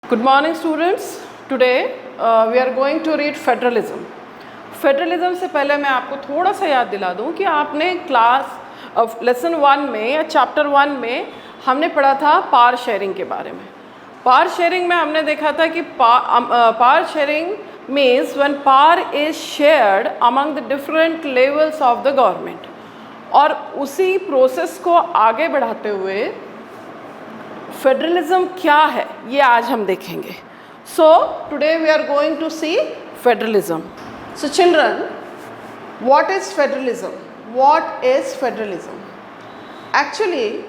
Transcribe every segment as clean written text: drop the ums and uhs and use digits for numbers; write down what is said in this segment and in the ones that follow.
Good morning students. Today we are going to read federalism. Federalism से पहले मैं आपको थोड़ा सा याद दिला दूं कि आपने क्लास लेसन 1 में या चैप्टर 1 में हमने पढ़ा था पावर शेयरिंग के बारे में। पावर शेयरिंग में हमने देखा था कि power sharing means when power is shared among the different levels of the government, और उसी प्रोसेस को आगे बढ़ाते हुए फेडरलिज्म क्या है ये आज हम देखेंगे। So today we are going to see federalism. So children, what is federalism? What is federalism? Actually,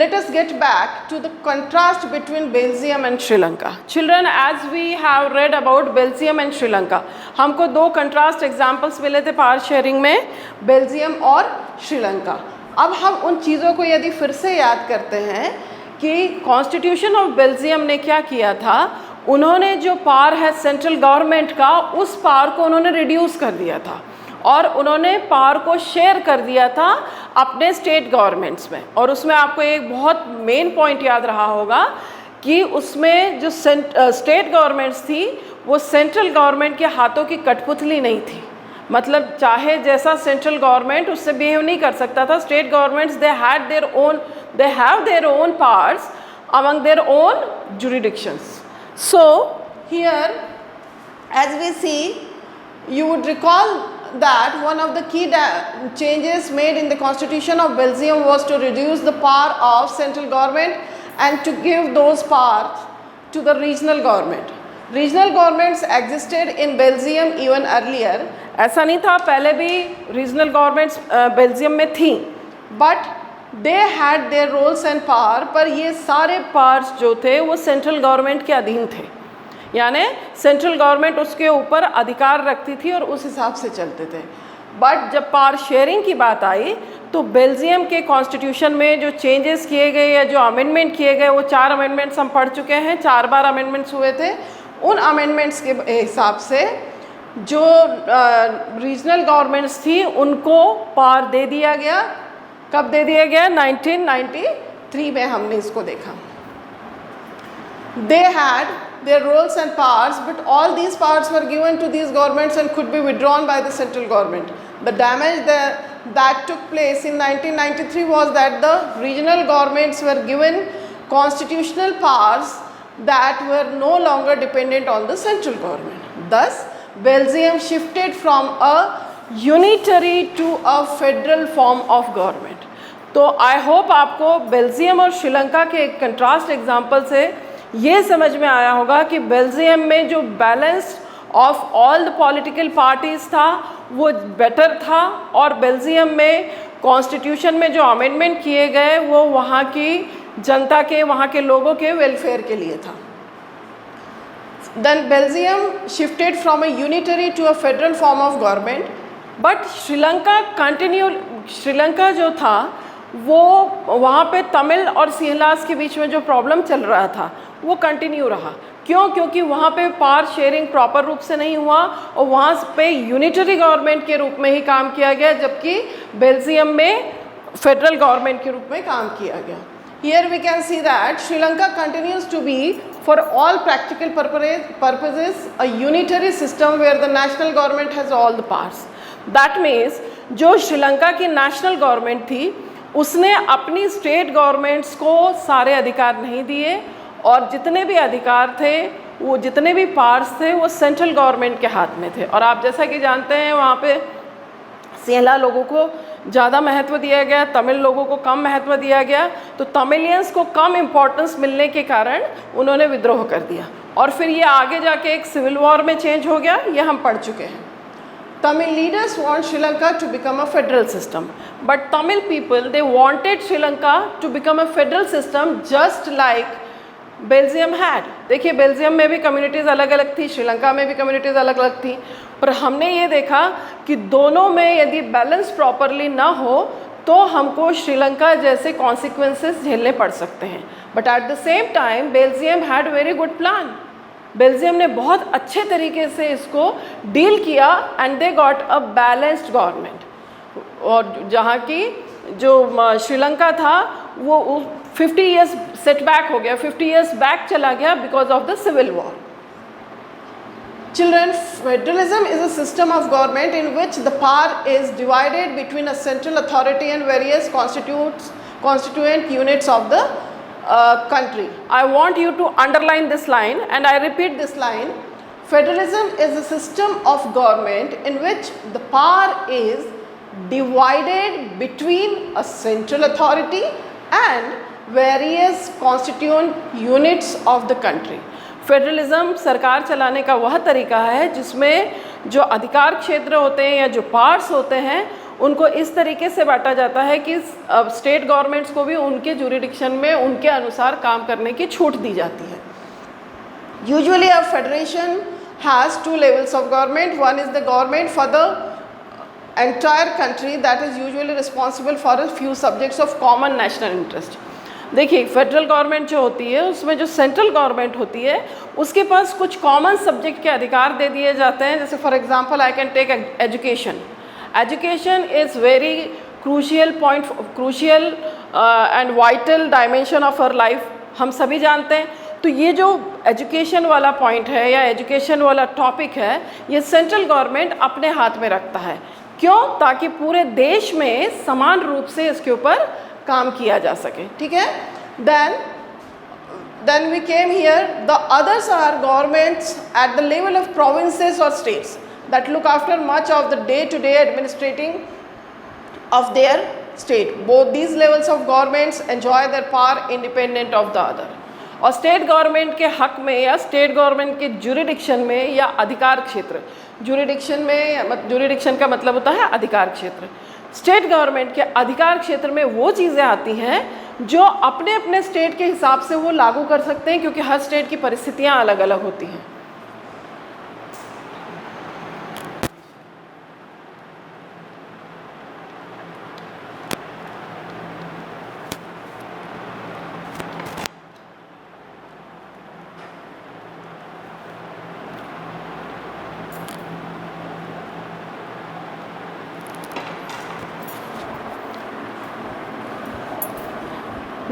let us get back to the contrast between Belgium and Sri Lanka. Children, as we have read about Belgium and Sri Lanka, हमको दो contrast examples मिले थे power sharing में, Belgium और श्रीलंका। अब हम उन चीज़ों को यदि फिर से याद करते हैं कि कॉन्स्टिट्यूशन ऑफ बेल्जियम ने क्या किया था, उन्होंने जो पावर है सेंट्रल गवर्नमेंट का, उस पावर को उन्होंने रिड्यूस कर दिया था और उन्होंने पावर को शेयर कर दिया था अपने स्टेट गवर्नमेंट्स में। और उसमें आपको एक बहुत मेन पॉइंट याद रहा होगा कि उसमें जो स्टेट गवर्नमेंट्स थी वो सेंट्रल गवर्नमेंट के हाथों की कठपुतली नहीं थी। मतलब चाहे जैसा सेंट्रल गवर्नमेंट उससे बिहेव नहीं कर सकता था। State governments they have their own powers among their own jurisdictions. So here as we see, you would recall that one of the key changes made in the constitution of Belgium was to reduce the power of central government and to give those powers to the regional government. Regional governments existed in Belgium even earlier. ऐसा नहीं था, पहले भी regional governments Belgium में थी, but they had their roles and power, पर ये सारे powers जो थे वो central government के अधीन थे। यानी सेंट्रल गवर्नमेंट उसके ऊपर अधिकार रखती थी और उस हिसाब से चलते थे। बट जब पावर शेयरिंग की बात आई तो बेल्जियम के कॉन्स्टिट्यूशन में जो चेंजेस किए गए या जो अमेंडमेंट किए गए, वो 4 अमेंडमेंट्स हम पढ़ चुके हैं, 4 बार अमेंडमेंट्स हुए थे। उन अमेंडमेंट्स के हिसाब से जो रीजनल गवर्नमेंट्स थी उनको पावर दे दिया गया। कब दे दिया गया? 1993 में हमने इसको देखा। They had their roles and powers, but all these powers were given to these governments and could be withdrawn by the central government. The damage that took place in 1993 was that the regional governments were given constitutional powers that were no longer dependent on the central government. Thus, Belgium shifted from a unitary to a federal form of government. तो आई hope आपको Belgium और श्रीलंका के एक contrast example से ये समझ में आया होगा कि बेल्जियम में जो balance of all the political parties था वो बेटर था, और बेल्जियम में कॉन्स्टिट्यूशन में जो अमेंडमेंट किए गए वो वहाँ की जनता के, वहाँ के लोगों के वेलफेयर के लिए था। Then Belgium shifted from a unitary to a federal form of government, but Sri Lanka जो था वो वहाँ पे तमिल और सिंहलाज के बीच में जो प्रॉब्लम चल रहा था वो कंटिन्यू रहा। क्यों? क्योंकि वहाँ पे पावर शेयरिंग प्रॉपर रूप से नहीं हुआ और वहाँ पे यूनिटरी गवर्नमेंट के रूप में ही काम किया गया, जबकि बेल्जियम में फेडरल गवर्नमेंट के रूप में काम किया गया। Here we can see that Sri Lanka continues to be, for all practical purposes, a unitary system where the national government has all the powers. That means जो श्रीलंका की नेशनल गवर्नमेंट थी उसने अपनी स्टेट गवर्नमेंट्स को सारे अधिकार नहीं दिए, और जितने भी अधिकार थे, वो जितने भी पावर्स थे वो सेंट्रल गवर्नमेंट के हाथ में थे। और आप जैसा कि जानते हैं वहाँ पे सिंहला लोगों को ज़्यादा महत्व दिया गया, तमिल लोगों को कम महत्व दिया गया। तो तमिलियंस को कम इम्पोर्टेंस मिलने के कारण उन्होंने विद्रोह कर दिया, और फिर ये आगे जाके एक सिविल वॉर में चेंज हो गया। ये हम पढ़ चुके हैं। Tamil leaders want Sri Lanka to become a federal system, but Tamil people, they wanted Sri Lanka to become a federal system just like Belgium had. देखिए बेल्जियम में भी कम्युनिटीज़ अलग अलग थी, श्रीलंका में भी कम्युनिटीज़ अलग अलग थी, पर हमने ये देखा कि दोनों में यदि बैलेंस प्रॉपरली ना हो तो हमको श्रीलंका जैसे कॉन्सिक्वेंसेस झेलने पड़ सकते हैं। But at the same time Belgium had very good plan. Belgium ने बहुत अच्छे तरीके से इसको डील किया and they got a balanced government. और जहाँ की जो श्रीलंका था वो 50 ईयर्स सेटबैक हो गया, 50 ईयर्स बैक चला गया because of the civil war. Children, federalism is a system of government in which the power is divided between a central authority and various constituent units of the country. I want you to underline this line and I repeat this line. Federalism is a system of government in which the power is divided between a central authority and various constituent units of the country. Federalism सरकार चलाने का वह तरीका है जिसमें जो अधिकार क्षेत्र होते हैं या जो पार्ट्स होते हैं उनको इस तरीके से बांटा जाता है कि स्टेट गवर्नमेंट्स को भी उनके जुरिडिक्शन में उनके अनुसार काम करने की छूट दी जाती है. Usually a federation has 2 levels of government. One is the government for the entire country that is usually responsible for a few subjects of common national interest. देखिए, फेडरल गवर्नमेंट जो होती है उसमें जो सेंट्रल गवर्नमेंट होती है उसके पास कुछ कॉमन सब्जेक्ट के अधिकार दे दिए जाते हैं. जैसे for example I can take education. Education is very crucial and vital dimension of our life, हम सभी जानते हैं. तो ये जो एजुकेशन वाला पॉइंट है या एजुकेशन वाला टॉपिक है ये सेंट्रल गवर्नमेंट अपने हाथ में रखता है. क्यों? ताकि पूरे देश में समान रूप से इसके ऊपर काम किया जा सके. ठीक है. then we came here. The others are governments at the level of provinces or states that look after much of the day-to-day administrating of their state. Both these levels of governments enjoy their power independent of the other. और state government के हक में या state government के jurisdiction में या अधिकार क्षेत्र, जुरिडिक्शन का मतलब होता है अधिकार क्षेत्र. स्टेट गवर्नमेंट के अधिकार क्षेत्र में वो चीज़ें आती हैं जो अपने अपने स्टेट के हिसाब से वो लागू कर सकते हैं क्योंकि हर स्टेट की परिस्थितियाँ अलग अलग होती हैं.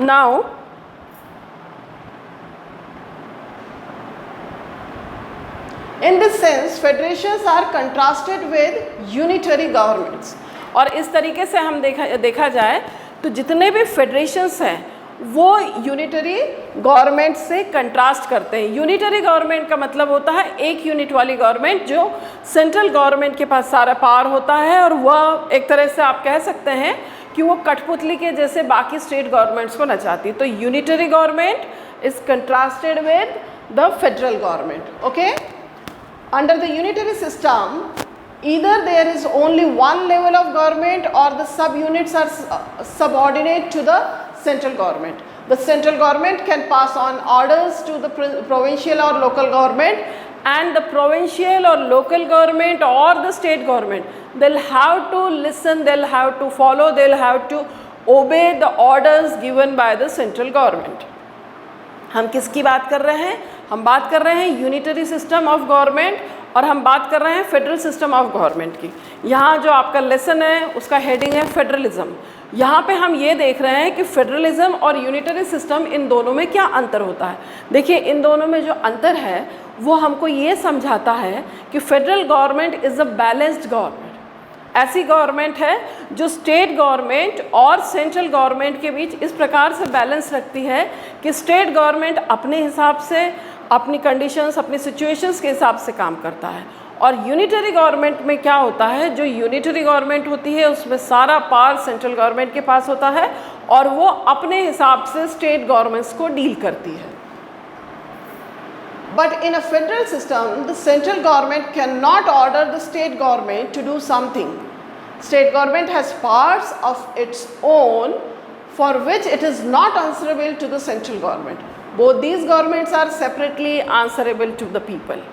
Now, in this sense, federations are contrasted with unitary governments. और इस तरीके से हम देखा जाए तो जितने भी फेडरेशंस हैं वो यूनिटरी गवर्नमेंट से कंट्रास्ट करते हैं. यूनिटरी गवर्नमेंट का मतलब होता है एक यूनिट वाली गवर्नमेंट जो सेंट्रल गवर्नमेंट के पास सारा पावर होता है और वह एक तरह से आप कह सकते हैं कि वो कठपुतली के जैसे बाकी स्टेट गवर्नमेंट्स को नचाती. तो unitary government is contrasted with the federal government. Okay. Under the unitary system either there is only one level of government or the sub units are subordinate to the central government. The central government can pass on orders to the provincial or local government, and the provincial or local government or the state government, they'll have to listen, they'll have to follow, they'll have to obey the orders given by the central government. हम किसकी बात कर रहे हैं? हम बात कर रहे हैं यूनिटरी सिस्टम ऑफ गवर्नमेंट और हम बात कर रहे हैं फेडरल सिस्टम ऑफ गवर्नमेंट की. यहाँ जो आपका लेसन है उसका हेडिंग है फेडरलिज्म. यहाँ पे हम ये देख रहे हैं कि फेडरलिज्म और यूनिटरी सिस्टम इन दोनों में क्या अंतर होता है. देखिए, इन दोनों में जो अंतर है वो हमको ये समझाता है कि federal government is a balanced government. ऐसी गवर्नमेंट है जो स्टेट गवर्नमेंट और सेंट्रल गवर्नमेंट के बीच इस प्रकार से बैलेंस रखती है कि स्टेट गवर्नमेंट अपने हिसाब से, अपनी कंडीशंस, अपनी सिचुएशंस के हिसाब से काम करता है. और यूनिटरी गवर्नमेंट में क्या होता है, जो यूनिटरी गवर्नमेंट होती है उसमें सारा पावर सेंट्रल गवर्नमेंट के पास होता है और वो अपने हिसाब से स्टेट गवर्नमेंट्स को डील करती है. But in a federal system, the central government cannot order the state government to do something. State government has powers of its own for which it is not answerable to the central government. Both these governments are separately answerable to the people.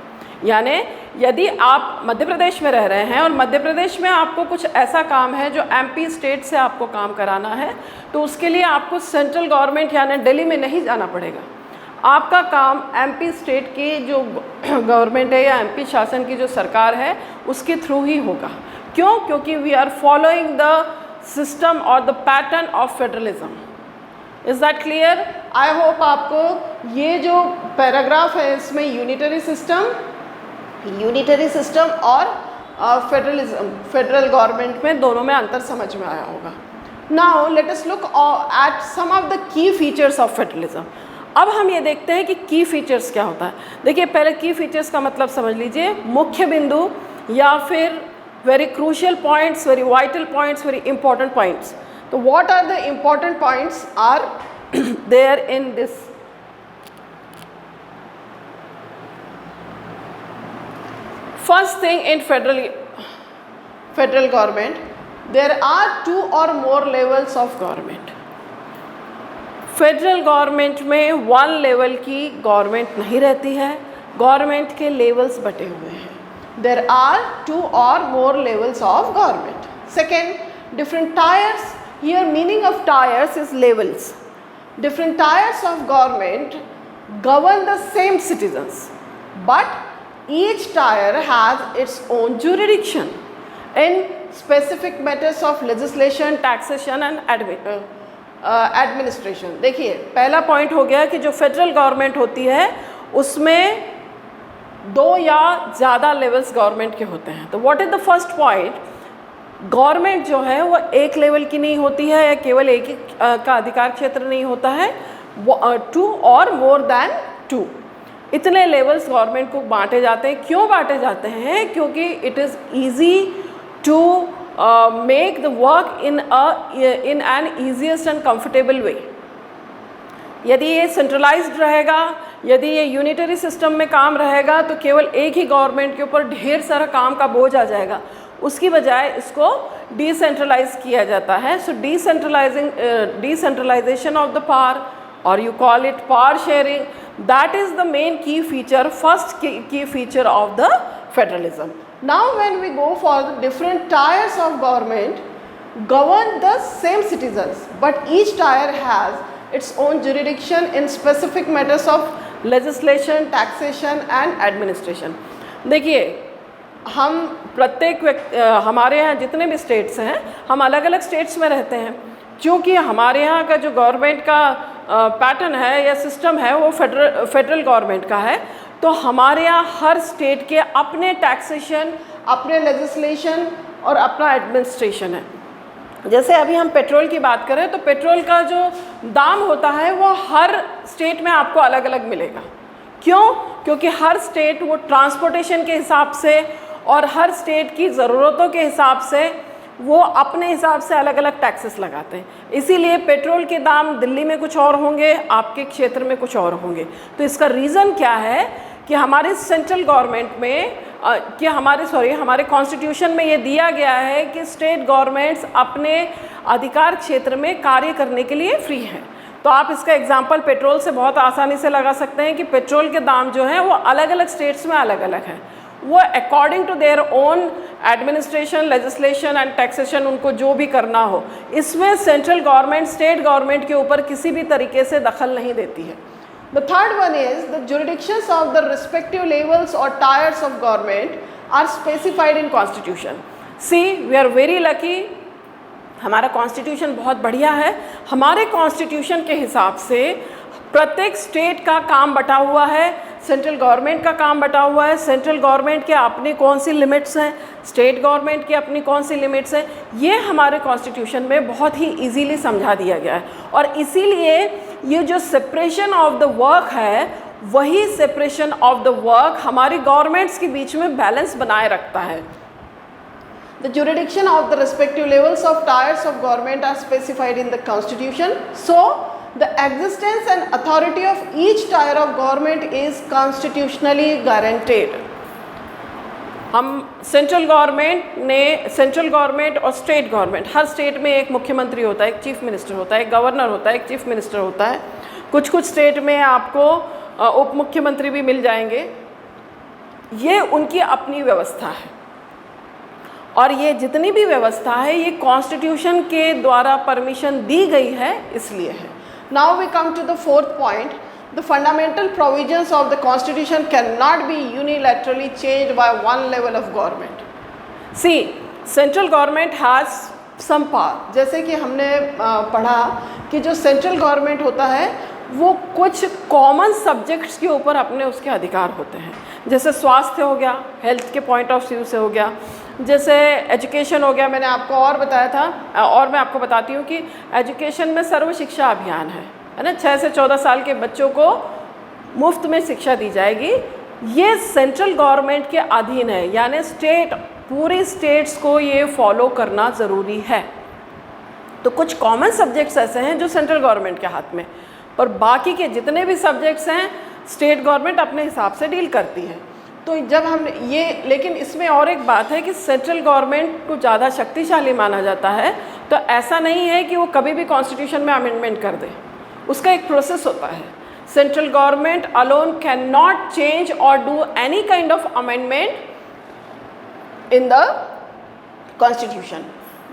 यानी यदि आप मध्य प्रदेश में रह रहे हैं और मध्य प्रदेश में आपको कुछ ऐसा काम है जो एमपी स्टेट से आपको काम कराना है, तो उसके लिए आपको सेंट्रल गवर्नमेंट यानी दिल्ली में नहीं जाना पड़ेगा. आपका काम एमपी स्टेट की जो गवर्नमेंट है या एमपी शासन की जो सरकार है उसके थ्रू ही होगा. क्यों? क्योंकि we are following the system और the pattern of federalism. Is that clear? I hope आपको ये जो पैराग्राफ है इसमें यूनिटरी सिस्टम और फेडरलिज्म, फेडरल गवर्नमेंट में दोनों में अंतर समझ में आया होगा. Now let us look at some of the key features of federalism. अब हम ये देखते हैं कि की फीचर्स क्या होता है. देखिए पहले की फीचर्स का मतलब समझ लीजिए, मुख्य बिंदु या फिर very crucial points, very vital points, very important points. तो what are the important points are there in this. First thing in federal government, there are 2 or more levels of government. Federal government में 1 level की government नहीं रहती है, government के levels बटे हुए हैं. There are 2 or more levels of government. Second, different tiers. Here meaning of tiers is levels. Different tiers of government govern the same citizens, but each tier has its own jurisdiction in specific matters of legislation, taxation and administration. देखिए पहला point हो गया कि जो federal government होती है उसमें 2 या ज़्यादा लेवल्स गवर्नमेंट के होते हैं. तो what is the first point? Government जो है वो एक लेवल की नहीं होती है या केवल एक ही का अधिकार क्षेत्र नहीं होता है, 2 और मोर देन 2 इतने लेवल्स गवर्नमेंट को बांटे जाते हैं. क्यों बांटे जाते हैं? क्योंकि it is easy to make the work in an easiest and comfortable way. यदि ये सेंट्रलाइज्ड रहेगा, यदि ये यूनिटरी सिस्टम में काम रहेगा तो केवल एक ही गवर्नमेंट के ऊपर ढेर सारा काम का बोझ आ जाएगा. उसकी बजाय इसको डिसेंट्रलाइज किया जाता है. So decentralisation of the power, or you call it power sharing, that is the main key feature, first key feature of the federalism. Now when we go for the different tiers of government govern the same citizens, but each tier has its own jurisdiction in specific matters of legislation, taxation and administration. देखिए हम प्रत्येक हमारे यहाँ जितने भी states हैं, हम अलग अलग स्टेट्स में रहते हैं. क्योंकि हमारे यहाँ का जो गवर्नमेंट का पैटर्न है या सिस्टम है वो फेडरल गवर्नमेंट का है, तो हमारे यहाँ हर स्टेट के अपने टैक्सेशन, अपने लेजिस्लेशन और अपना एडमिनिस्ट्रेशन है. जैसे अभी हम पेट्रोल की बात करें तो पेट्रोल का जो दाम होता है वो हर स्टेट में आपको अलग अलग मिलेगा. क्यों? क्योंकि हर स्टेट वो ट्रांसपोर्टेशन के हिसाब से और हर स्टेट की ज़रूरतों के हिसाब से वो अपने हिसाब से अलग अलग टैक्सेस लगाते हैं. इसीलिए पेट्रोल के दाम दिल्ली में कुछ और होंगे, आपके क्षेत्र में कुछ और होंगे. तो इसका रीज़न क्या है कि हमारे सेंट्रल गवर्नमेंट में हमारे कॉन्स्टिट्यूशन में ये दिया गया है कि स्टेट गवर्नमेंट्स अपने अधिकार क्षेत्र में कार्य करने के लिए फ्री हैं. तो आप इसका एग्जांपल पेट्रोल से बहुत आसानी से लगा सकते हैं कि पेट्रोल के दाम जो हैं वो अलग अलग स्टेट्स में अलग अलग हैं. वो according to their own administration, legislation and taxation उनको जो भी करना हो, इसमें सेंट्रल गवर्नमेंट स्टेट गवर्नमेंट के ऊपर किसी भी तरीके से दखल नहीं देती है. The third one is the jurisdictions of the respective levels और tiers of government are specified in constitution. See we are very lucky, हमारा कॉन्स्टिट्यूशन बहुत बढ़िया है. हमारे कॉन्स्टिट्यूशन के हिसाब से प्रत्येक स्टेट का काम बटा हुआ है, सेंट्रल गवर्नमेंट का काम बटा हुआ है. सेंट्रल गवर्नमेंट के अपनी कौन सी लिमिट्स हैं, स्टेट गवर्नमेंट की अपनी कौन सी लिमिट्स हैं, ये हमारे कॉन्स्टिट्यूशन में बहुत ही इजीली समझा दिया गया है. और इसीलिए ये जो सेपरेशन ऑफ द वर्क है, वही सेपरेशन ऑफ द वर्क हमारी गवर्नमेंट्स के बीच में बैलेंस बनाए रखता है. The jurisdiction of the respective levels of tiers of government are specified in the constitution. So the existence and authority of each tier of government is constitutionally guaranteed. हम central government और state government, हर state में एक मुख्यमंत्री होता है, एक chief minister होता है, एक गवर्नर होता है, एक चीफ मिनिस्टर होता है. कुछ कुछ स्टेट में आपको उप मुख्यमंत्री भी मिल जाएंगे. ये उनकी अपनी व्यवस्था है और ये जितनी भी व्यवस्था है ये कॉन्स्टिट्यूशन के द्वारा परमिशन दी गई है, इसलिए है. Now we come to the fourth point. The fundamental provisions of the constitution can not be unilaterally changed by one level of government. See central government has some power, जैसे कि हमने पढ़ा कि जो सेंट्रल गवर्नमेंट होता है वो कुछ कॉमन सब्जेक्ट्स के ऊपर अपने उसके अधिकार होते हैं, जैसे स्वास्थ्य हो गया, हेल्थ के पॉइंट ऑफ व्यू से हो गया, जैसे एजुकेशन हो गया, मैंने आपको और बताया था, और मैं आपको बताती हूँ कि एजुकेशन में सर्व शिक्षा अभियान है ना, 6 से 14 साल के बच्चों को मुफ्त में शिक्षा दी जाएगी। ये सेंट्रल गवर्नमेंट के अधीन है, यानी पूरी स्टेट्स को ये फॉलो करना ज़रूरी है। तो कुछ कॉमन सब्जेक्ट्स ऐसे हैं जो सेंट्रल गवर्नमेंट के हाथ में, पर बाकी के जितने भी सब्जेक्ट्स हैं स्टेट गवर्नमेंट अपने हिसाब से डील करती है। तो जब हम ये, लेकिन इसमें और एक बात है कि सेंट्रल गवर्नमेंट को ज़्यादा शक्तिशाली माना जाता है, तो ऐसा नहीं है कि वो कभी भी कॉन्स्टिट्यूशन में अमेंडमेंट कर दे, उसका एक प्रोसेस होता है। Central government alone can not change और do any kind of amendment in the constitution.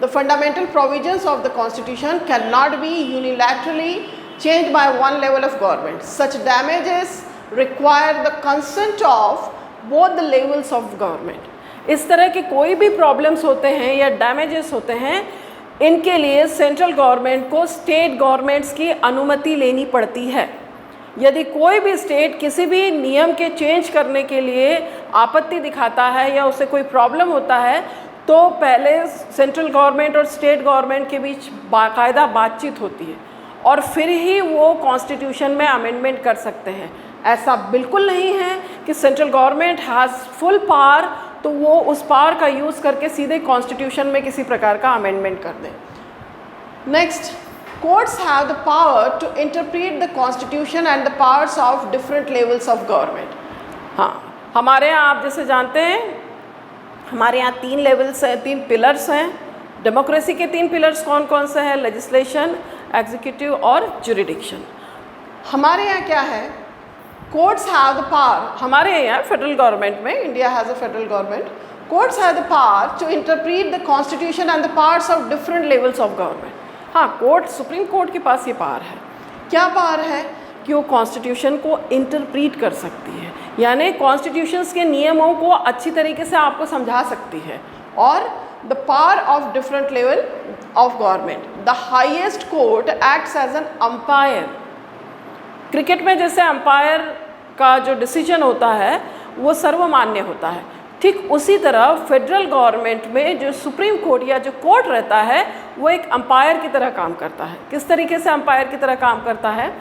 The fundamental provisions of the constitution cannot be unilaterally changed by one level of government. Such damages require the consent of both the levels of government. इस तरह के कोई भी problems होते हैं या damages होते हैं, इनके लिए सेंट्रल गवर्नमेंट को स्टेट गवर्नमेंट्स की अनुमति लेनी पड़ती है। यदि कोई भी स्टेट किसी भी नियम के चेंज करने के लिए आपत्ति दिखाता है या उसे कोई प्रॉब्लम होता है, तो पहले सेंट्रल गवर्नमेंट और स्टेट गवर्नमेंट के बीच बाकायदा बातचीत होती है और फिर ही वो कॉन्स्टिट्यूशन में अमेंडमेंट कर सकते हैं। ऐसा बिल्कुल नहीं है कि central government has full power, तो वो उस पावर का यूज़ करके सीधे कॉन्स्टिट्यूशन में किसी प्रकार का अमेंडमेंट कर दें। Next, courts have the power to interpret the constitution and the powers of different levels of government. हाँ, हमारे यहाँ आप जैसे जानते हैं, हमारे यहाँ 3 लेवल्स हैं, 3 पिलर्स हैं। डेमोक्रेसी के 3 पिलर्स कौन कौन से हैं? लेजिस्लेशन, एग्जीक्यूटिव और जुरिडिक्शन। हमारे यहाँ क्या है? कोर्ट्स हैव द पावर, हमारे यहाँ फेडरल गवर्नमेंट में, India has a federal government, courts have the power to interpret the constitution and the powers of different levels of government. हाँ, कोर्ट, सुप्रीम कोर्ट के पास ये पावर है। क्या power है? कि वो कॉन्स्टिट्यूशन को इंटरप्रीट कर सकती है, यानी कॉन्स्टिट्यूशंस के नियमों को अच्छी तरीके से आपको समझा सकती है। और the power of different level of government, the highest court acts as an umpire. Cricket में जैसे अंपायर का जो डिसीजन होता है वो सर्वमान्य होता है, ठीक उसी तरह फेडरल गवर्नमेंट में जो सुप्रीम कोर्ट या जो कोर्ट रहता है वो एक अंपायर की तरह काम करता है। किस तरीके से अंपायर की तरह काम करता है?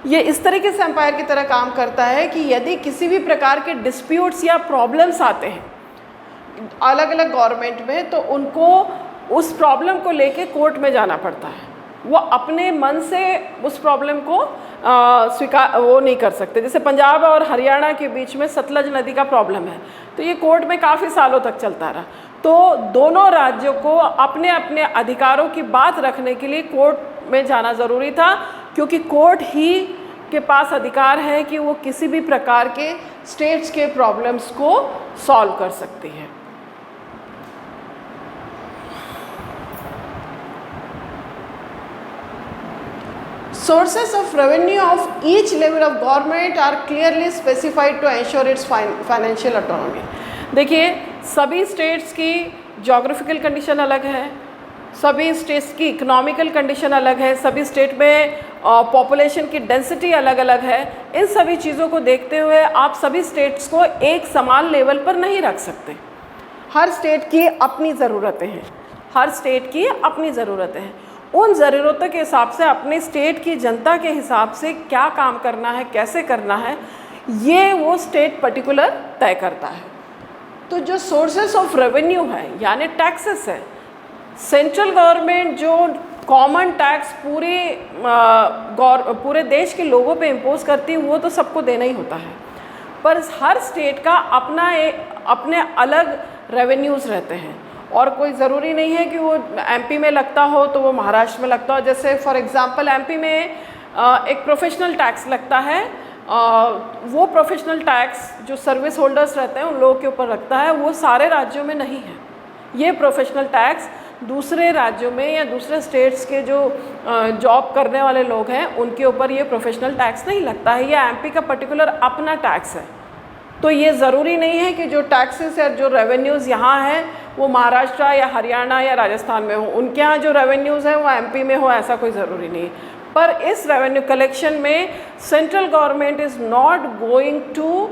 ये इस तरीके से अंपायर की तरह काम करता है कि यदि किसी भी प्रकार के डिस्प्यूट्स या प्रॉब्लम्स आते हैं अलग अलग गवर्नमेंट में, तो उनको उस प्रॉब्लम को लेके कोर्ट में जाना पड़ता है। वो अपने मन से उस प्रॉब्लम को वो नहीं कर सकते। जैसे पंजाब और हरियाणा के बीच में सतलज नदी का प्रॉब्लम है, तो ये कोर्ट में काफ़ी सालों तक चलता रहा। तो दोनों राज्यों को अपने अपने अधिकारों की बात रखने के लिए कोर्ट में जाना ज़रूरी था, क्योंकि कोर्ट ही के पास अधिकार है कि वो किसी भी प्रकार के स्टेट्स के प्रॉब्लम्स को सॉल्व कर सकती है। Sources of revenue of each level of government are clearly specified to ensure its financial autonomy. देखिए, सभी स्टेट्स की जोग्राफिकल कंडीशन अलग है, सभी स्टेट्स की इकोनॉमिकल कंडीशन अलग है, सभी स्टेट में पॉपुलेशन की डेंसिटी अलग अलग है। इन सभी चीज़ों को देखते हुए आप सभी स्टेट्स को एक समान लेवल पर नहीं रख सकते। हर स्टेट की अपनी ज़रूरतें हैं, हर स्टेट की अपनी ज़रूरतें हैं। उन ज़रूरतों के हिसाब से अपने स्टेट की जनता के हिसाब से क्या काम करना है, कैसे करना है, ये वो स्टेट पर्टिकुलर तय करता है। तो जो सोर्सेस ऑफ रेवेन्यू है यानी टैक्सेस है, सेंट्रल गवर्नमेंट जो कॉमन टैक्स पूरे देश के लोगों पे इम्पोज करती है वो तो सबको देना ही होता है, पर हर स्टेट का अपने अलग रेवेन्यूज़ रहते हैं और कोई ज़रूरी नहीं है कि वो एमपी में लगता हो तो वो महाराष्ट्र में लगता हो। जैसे फॉर एग्ज़ाम्पल एमपी में एक प्रोफेशनल टैक्स लगता है, वो प्रोफेशनल टैक्स जो सर्विस होल्डर्स रहते हैं उन लोगों के ऊपर लगता है, वो सारे राज्यों में नहीं है। ये प्रोफेशनल टैक्स दूसरे राज्यों में या दूसरे स्टेट्स के जो जॉब करने वाले लोग हैं उनके ऊपर ये प्रोफेशनल टैक्स नहीं लगता है, ये एमपी का पर्टिकुलर अपना टैक्स है। तो ये ज़रूरी नहीं है कि जो टैक्सेस या जो रेवेन्यूज़ यहाँ हैं वो महाराष्ट्र या हरियाणा या राजस्थान में हो, उनके यहाँ जो रेवेन्यूज़ हैं वो एमपी में हो, ऐसा कोई ज़रूरी नहीं। पर इस रेवेन्यू कलेक्शन में central government is not going to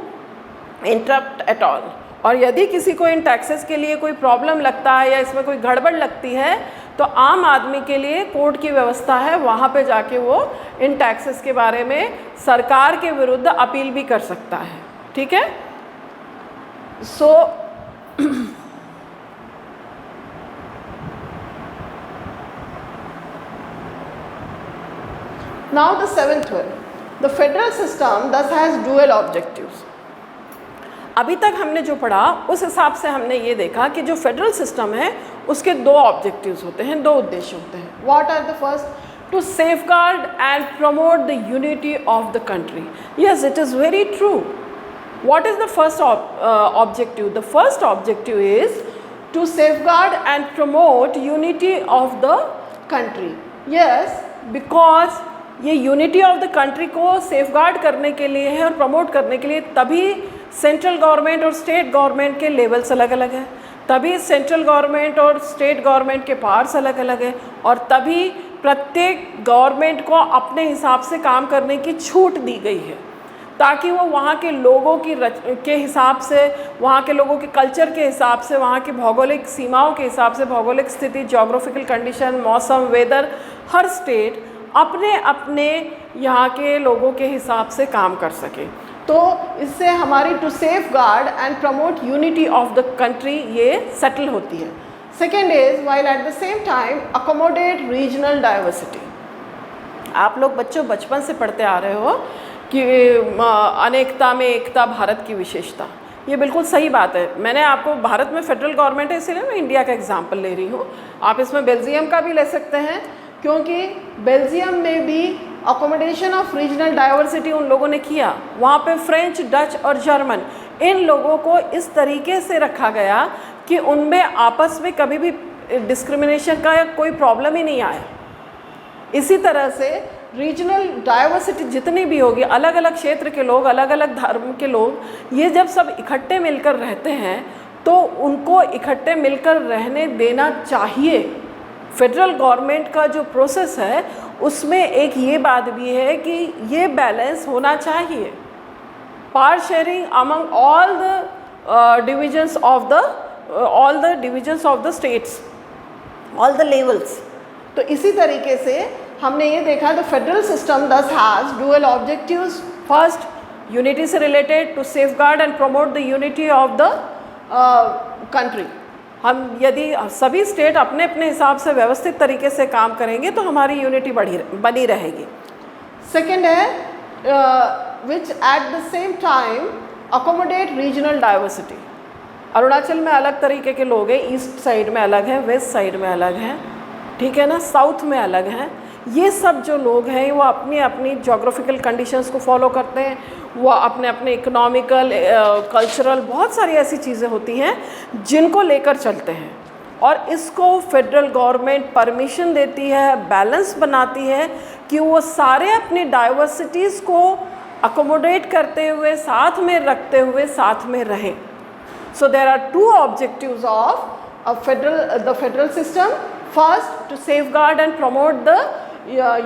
interrupt at all. और यदि किसी को इन टैक्सेस के लिए कोई प्रॉब्लम लगता है या इसमें कोई गड़बड़ लगती है तो आम आदमी के लिए कोर्ट की व्यवस्था है, वहाँ पे जाके वो इन टैक्सेस के बारे में सरकार के विरुद्ध अपील भी कर सकता है। ठीक है। सो now the seventh one, the federal system thus has dual objectives. अभी तक हमने जो पढ़ा उस हिसाब से हमने ये देखा कि जो फेडरल सिस्टम है उसके दो ऑब्जेक्टिव्स होते हैं, दो उद्देश्य होते हैं। What are the first? To safeguard and promote the unity of the country. Yes, it is very true. What is the first objective? The first objective is to safeguard and promote unity of the country. Yes, because ये unity of the country को safeguard करने के लिए है और promote करने के लिए, तभी सेंट्रल गवर्नमेंट और स्टेट गवर्नमेंट के लेवल्स अलग अलग हैं, तभी सेंट्रल गवर्नमेंट और स्टेट गवर्नमेंट के पावर्स अलग अलग हैं, और तभी प्रत्येक गवर्नमेंट को अपने हिसाब से काम करने की छूट दी गई है ताकि वो वहाँ के लोगों के हिसाब से, वहाँ के लोगों के कल्चर के हिसाब से, वहाँ की भौगोलिक सीमाओं के हिसाब से, भौगोलिक स्थिति, जोग्राफिकल कंडीशन, मौसम, वेदर, हर स्टेट अपने अपने यहाँ के लोगों के हिसाब से काम कर सके। तो इससे हमारी to safeguard and promote unity of the country ये सेटल होती है। Second is while at the same time accommodate regional diversity. आप लोग बच्चों बचपन से पढ़ते आ रहे हो कि अनेकता में एकता भारत की विशेषता, ये बिल्कुल सही बात है। मैंने आपको, भारत में फेडरल गवर्नमेंट है इसलिए मैं इंडिया का एग्जाम्पल ले रही हूँ, आप इसमें बेल्जियम का भी ले सकते हैं क्योंकि बेल्जियम में भी अकोमोडेशन ऑफ रीजनल डाइवर्सिटी उन लोगों ने किया। वहाँ पे फ्रेंच, डच और जर्मन, इन लोगों को इस तरीके से रखा गया कि उनमें आपस में कभी भी डिस्क्रिमिनेशन का कोई प्रॉब्लम ही नहीं आया। इसी तरह से रीजनल डाइवर्सिटी जितनी भी होगी, अलग अलग क्षेत्र के लोग, अलग अलग धर्म के लोग, ये जब सब इकट्ठे मिलकर रहते हैं तो उनको इकट्ठे मिलकर रहने देना चाहिए। फेडरल गवर्नमेंट का जो प्रोसेस है उसमें एक ये बात भी है कि ये बैलेंस होना चाहिए, power sharing among all the divisions of the states, all the levels. तो इसी तरीके से हमने ये देखा the federal system thus has dual objectives. First, unity से related, to safeguard and promote the unity of the country. हम यदि सभी स्टेट अपने अपने हिसाब से व्यवस्थित तरीके से काम करेंगे तो हमारी यूनिटी बनी रहेगी। सेकेंड है which at the same time accommodate regional diversity. Arunachal में अलग तरीके के लोग हैं, ईस्ट साइड में अलग हैं, वेस्ट साइड में अलग हैं, ठीक है ना, साउथ में अलग हैं। ये सब जो लोग हैं वो अपनी अपनी जोग्राफिकल कंडीशंस को फॉलो करते हैं, वो अपने अपने इकोनॉमिकल, कल्चरल, बहुत सारी ऐसी चीज़ें होती हैं जिनको लेकर चलते हैं, और इसको फेडरल गवर्नमेंट परमिशन देती है, बैलेंस बनाती है कि वो सारे अपनी डाइवर्सिटीज़ को अकोमोडेट करते हुए, साथ में रखते हुए, साथ में रहें। So there are two objectives of the federal system. First, to safeguard and promote the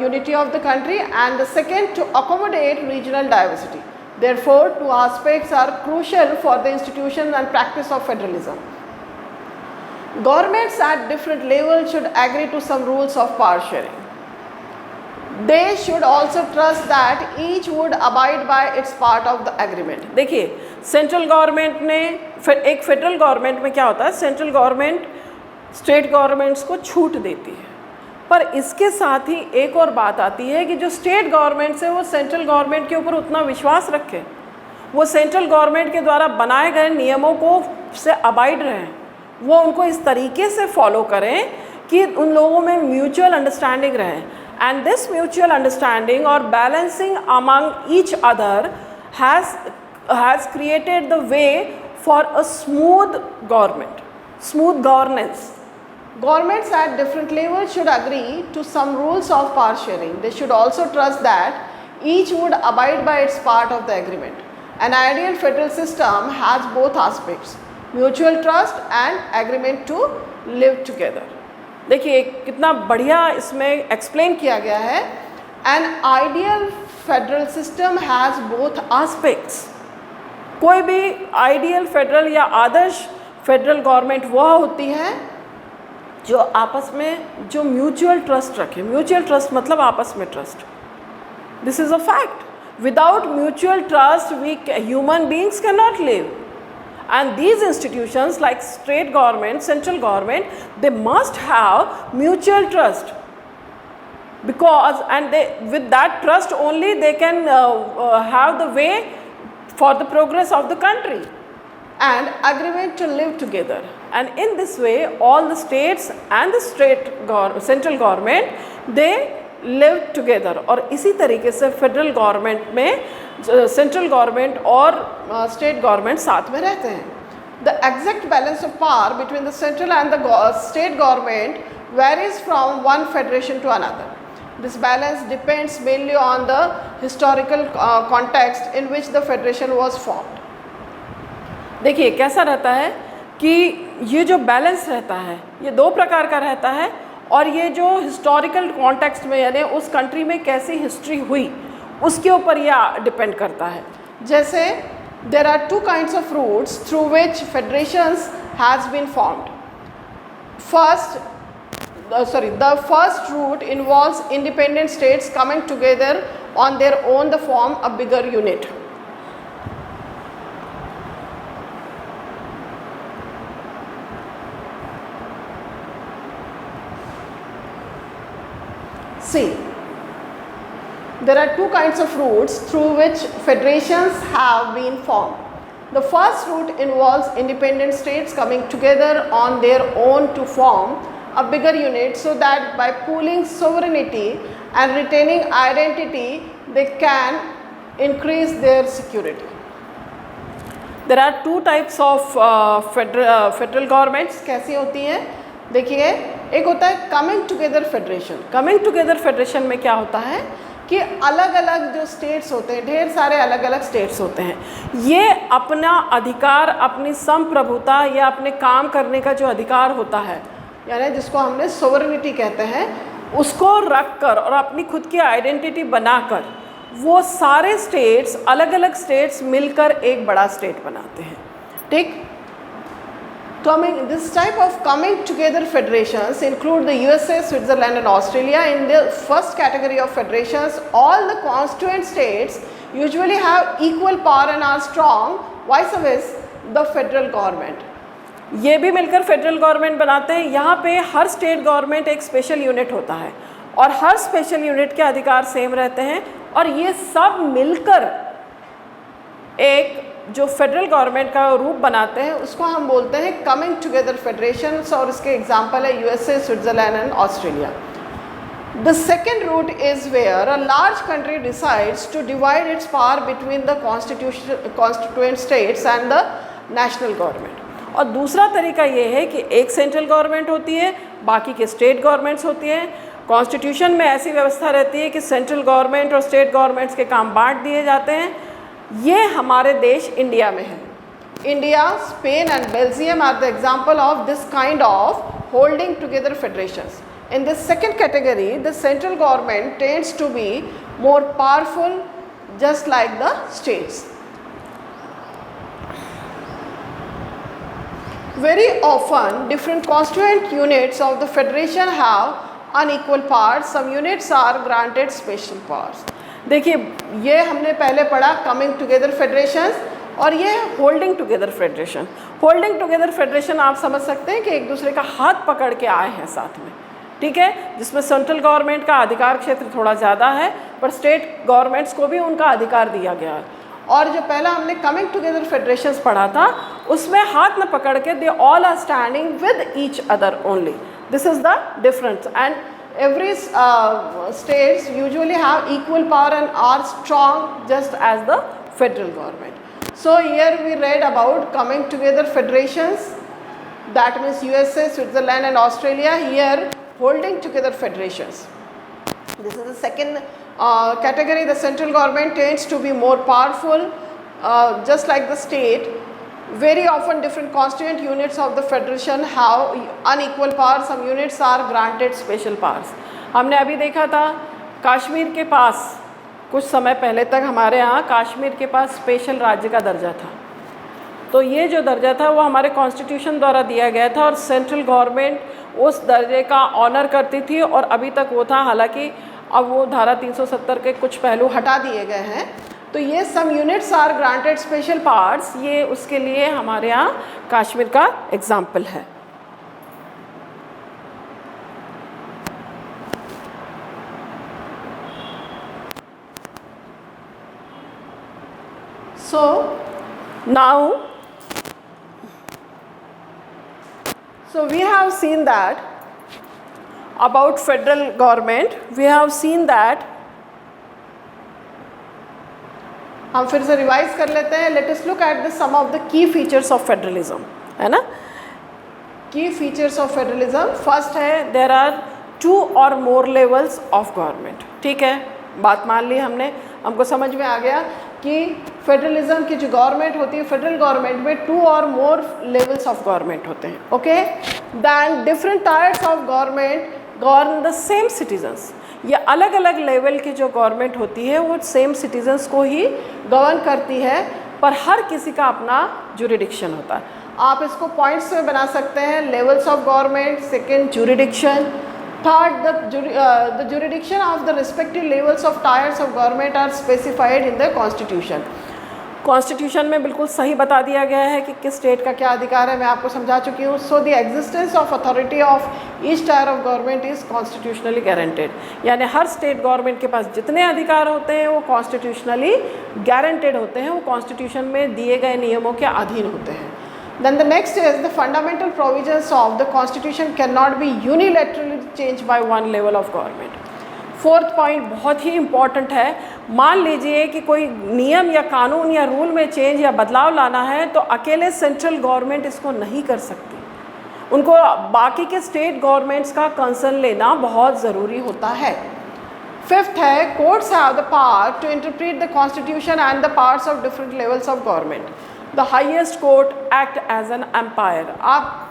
unity of the country, and the second, to accommodate regional diversity. Therefore, two aspects are crucial for the institution and practice of federalism. Governments at different levels should agree to some rules of power sharing. They should also trust that each would abide by its part of the agreement. देखिए, central government ने, एक federal government में क्या होता है, central government state governments को छूट देती है, पर इसके साथ ही एक और बात आती है कि जो स्टेट गवर्नमेंट्स है वो सेंट्रल गवर्नमेंट के ऊपर उतना विश्वास रखें, वो सेंट्रल गवर्नमेंट के द्वारा बनाए गए नियमों को से अबाइड रहें, वो उनको इस तरीके से फॉलो करें कि उन लोगों में म्यूचुअल अंडरस्टैंडिंग रहे। एंड दिस म्यूचुअल अंडरस्टैंडिंग और balancing among each other has created the way for a smooth government, smooth governance. Governments at different levels should agree to some rules of power sharing. They should also trust that each would abide by its part of the agreement. An ideal federal system has both aspects. Mutual trust and agreement to live together. देखिए कितना बढ़िया इसमें explain किया गया है। An ideal federal system has both aspects. कोई भी ideal federal या आदर्श फेडरल गवर्नमेंट वह होती है जो आपस में जो म्यूचुअल ट्रस्ट रखे। म्यूचुअल ट्रस्ट मतलब आपस में trust. This is a fact. Without mutual trust we human beings can not live, and these institutions like state government, central government, they must have mutual trust, because and they, with that trust only they can have the way for the progress of the country and agreement to live together. And in this way all the states and the central government they live together। और इसी तरीके से federal government में central government और state government साथ में रहते हैं। The exact balance of power between the central and the state government varies from one federation to another. This balance depends mainly on the historical context in which the federation was formed। देखिए कैसा रहता है कि ये जो balance रहता है ये दो प्रकार का रहता है, और ये जो हिस्टोरिकल कॉन्टेक्स्ट में यानी उस कंट्री में कैसी हिस्ट्री हुई उसके ऊपर यह डिपेंड करता है। जैसे there are two kinds of routes through which federations has been formed. The first route involves independent states coming together on their own to form a bigger unit। See, there are two kinds of routes through which federations have been formed। The first route involves independent states coming together on their own to form a bigger unit, so that by pooling sovereignty and retaining identity they can increase their security। There are two types of federal governments। कैसी होती हैं देखिए, एक होता है coming together federation. Coming together federation में क्या होता है कि अलग अलग जो स्टेट्स होते हैं, ढेर सारे अलग अलग स्टेट्स होते हैं, ये अपना अधिकार, अपनी संप्रभुता या अपने काम करने का जो अधिकार होता है यानी जिसको हमने सोवरेनिटी कहते हैं, उसको रख कर और अपनी खुद की आइडेंटिटी बनाकर वो सारे स्टेट्स अलग अलग स्टेट्स मिलकर एक बड़ा स्टेट बनाते हैं। ठीक। This type of coming together federations include the USA, Switzerland and Australia। In the first category of federations, all the constituent states usually have equal power and are strong, vice versa the federal government। ये भी मिलकर federal government बनाते हैं। यहाँ पे हर state government एक special unit होता है और हर स्पेशल यूनिट के अधिकार सेम रहते हैं, और ये सब मिलकर एक जो फेडरल गवर्नमेंट का रूप बनाते हैं उसको हम बोलते हैं कमिंग टुगेदर फेडरेशंस, और इसके एग्जांपल है USA, Switzerland and Australia. The second route is where a large country decides to divide its power between the constituent states and the national government. और दूसरा तरीका ये है कि एक सेंट्रल गवर्नमेंट होती है, बाकी के स्टेट गवर्नमेंट्स होती हैं। कॉन्स्टिट्यूशन में ऐसी व्यवस्था रहती है कि सेंट्रल गवर्नमेंट और स्टेट गवर्नमेंट्स के काम बांट दिए जाते हैं। ये हमारे देश इंडिया में है। India, Spain and Belgium are the example of this kind of holding together federations. In this second category, the central government tends to be more powerful, just like the states। Very often, different constituent units of the federation have unequal powers। Some units are granted special powers। देखिए ये हमने पहले पढ़ा coming together federations, और ये holding together federation. Holding together federation आप समझ सकते हैं कि एक दूसरे का हाथ पकड़ के आए हैं साथ में, ठीक है, जिसमें सेंट्रल गवर्नमेंट का अधिकार क्षेत्र थोड़ा ज़्यादा है पर स्टेट गवर्नमेंट्स को भी उनका अधिकार दिया गया है। और जो पहला हमने कमिंग टुगेदर फेडरेशंस पढ़ा था उसमें हाथ न पकड़ के they all are standing with each other only. This is the difference. And every states usually have equal power and are strong just as the federal government। So here we read about coming together federations, that means USA, Switzerland and Australia, here holding together federations। This is the second category। The central government tends to be more powerful, just like the state, Very often different constituent units of the federation have unequal powers. Some units are granted special powers. हमने अभी देखा था कश्मीर के पास कुछ समय पहले तक हमारे यहाँ कश्मीर के पास स्पेशल राज्य का दर्जा था। तो ये जो दर्जा था वो हमारे कॉन्स्टिट्यूशन द्वारा दिया गया था और सेंट्रल गवर्नमेंट उस दर्जे का ऑनर करती थी और अभी तक वो था। हालांकि अब वो धारा 370 के कुछ पहलू हटा दिए गए हैं। तो ये some units are granted special powers, ये उसके लिए हमारे यहाँ कश्मीर का एग्जाम्पल है। So now, so we have seen that about federal government, we have seen that, हम फिर से रिवाइज कर लेते हैं। Let us look at the some of the key features of federalism, है ना। Key features of federalism, first है there are 2 और मोर लेवल्स ऑफ गवर्नमेंट। ठीक है, बात मान ली हमने, हमको समझ में आ गया कि फेडरलिज्म की जो गवर्नमेंट होती है, फेडरल गवर्नमेंट में 2 और मोर लेवल्स ऑफ गवर्नमेंट होते हैं। Okay, then different tiers of government govern the same citizens. ये अलग अलग लेवल की जो गवर्नमेंट होती है वो सेम सिटीजन्स को ही गवर्न करती है, पर हर किसी का अपना जुरिडिक्शन होता है। आप इसको पॉइंट्स में बना सकते हैं, levels of government, second jurisdiction, third the jurisdiction of the respective levels of tiers of government are specified in the constitution। Constitution में बिल्कुल सही बता दिया गया है कि किस स्टेट का क्या अधिकार है, मैं आपको समझा चुकी हूँ। So the existence of authority of each tyre of government is constitutionally guaranteed. यानी हर स्टेट गवर्नमेंट के पास जितने अधिकार होते हैं वो कॉन्स्टिट्यूशनली गारंटेड होते हैं, वो कॉन्स्टिट्यूशन में दिए गए नियमों के अधीन होते हैं। Then the next is the fundamental provisions of the constitution cannot be unilaterally changed by one level of government। Fourth point बहुत ही इम्पॉर्टेंट है। मान लीजिए कि कोई नियम या कानून या रूल में चेंज या बदलाव लाना है तो अकेले सेंट्रल गवर्नमेंट इसको नहीं कर सकती, उनको बाकी के स्टेट गवर्नमेंट्स का कंसर्न लेना बहुत ज़रूरी होता है। फिफ्थ है courts have the power to interpret the constitution and the powers of different levels of government. The highest court act as an umpire. आप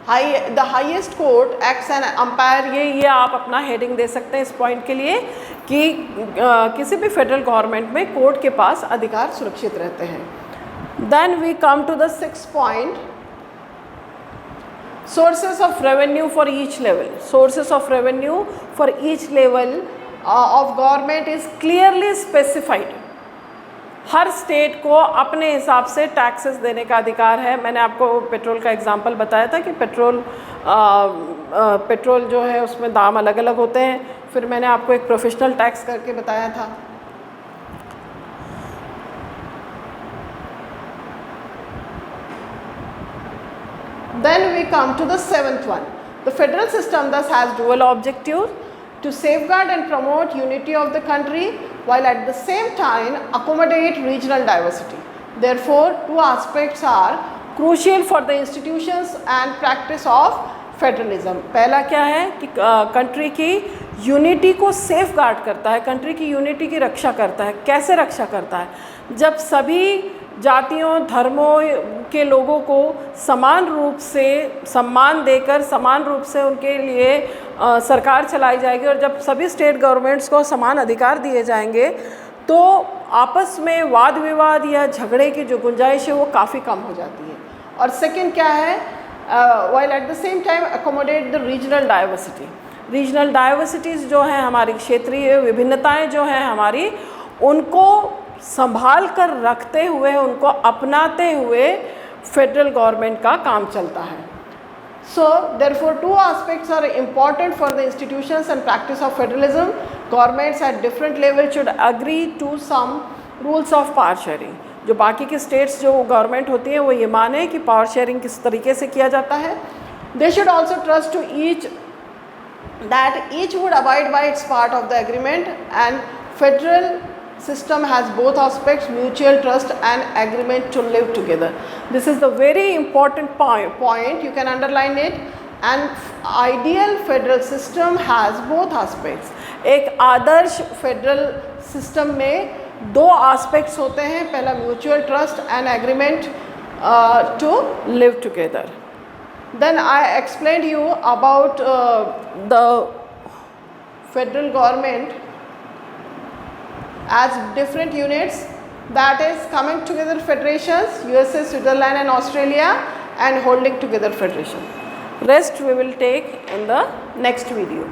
the highest court acts an umpire, ये आप अपना हेडिंग दे सकते हैं इस point के लिए कि किसी भी फेडरल गवर्नमेंट में कोर्ट के पास अधिकार सुरक्षित रहते हैं। Then we come to the 6th point, sources of revenue for each level. Sources of revenue for each level of government is clearly specified. हर स्टेट को अपने हिसाब से टैक्सेस देने का अधिकार है। मैंने आपको पेट्रोल का एग्जांपल बताया था कि पेट्रोल जो है उसमें दाम अलग अलग होते हैं। फिर मैंने आपको एक प्रोफेशनल टैक्स करके बताया था। Then we come to the 7th one. The federal system thus has dual objective to safeguard and promote unity of the country while at the same time accommodate regional diversity. Therefore, 2 aspects are crucial for the institutions and practice of federalism. पहला क्या है कि country की unity को safe guard करता है, country की unity की रक्षा करता है। कैसे रक्षा करता है? जब सभी जातियों धर्मों के लोगों को समान रूप से सम्मान देकर समान रूप से उनके लिए सरकार चलाई जाएगी और जब सभी स्टेट गवर्नमेंट्स को समान अधिकार दिए जाएंगे तो आपस में वाद विवाद या झगड़े की जो गुंजाइश है वो काफ़ी कम हो जाती है। और सेकंड क्या है, while at the same time accommodate the regional diversity। Regional diversities जो हैं हमारी क्षेत्रीय विभिन्नताएं जो हैं हमारी, उनको संभाल कर रखते हुए उनको अपनाते हुए फेडरल गवर्नमेंट का काम चलता है। सो therefore 2 aspects are important for the institutions and practice of federalism। Governments at different levels should agree to some rules of power sharing। जो बाकी की स्टेट्स जो गवर्नमेंट होती है वो ये माने कि पावर शेयरिंग किस तरीके से किया जाता है। They should also trust to each that each would abide by its part of the agreement and federal system has both aspects, mutual trust and agreement to live together। This is the very important point, you can underline it। and ideal federal system has both aspects। एक आदर्श federal system में 2 aspects होते हैं। पहला mutual trust and agreement to live together. Then I explained you about the federal government as different units, that is coming together federations, USA, Switzerland and Australia, and holding together federation. Rest we will take in the next video.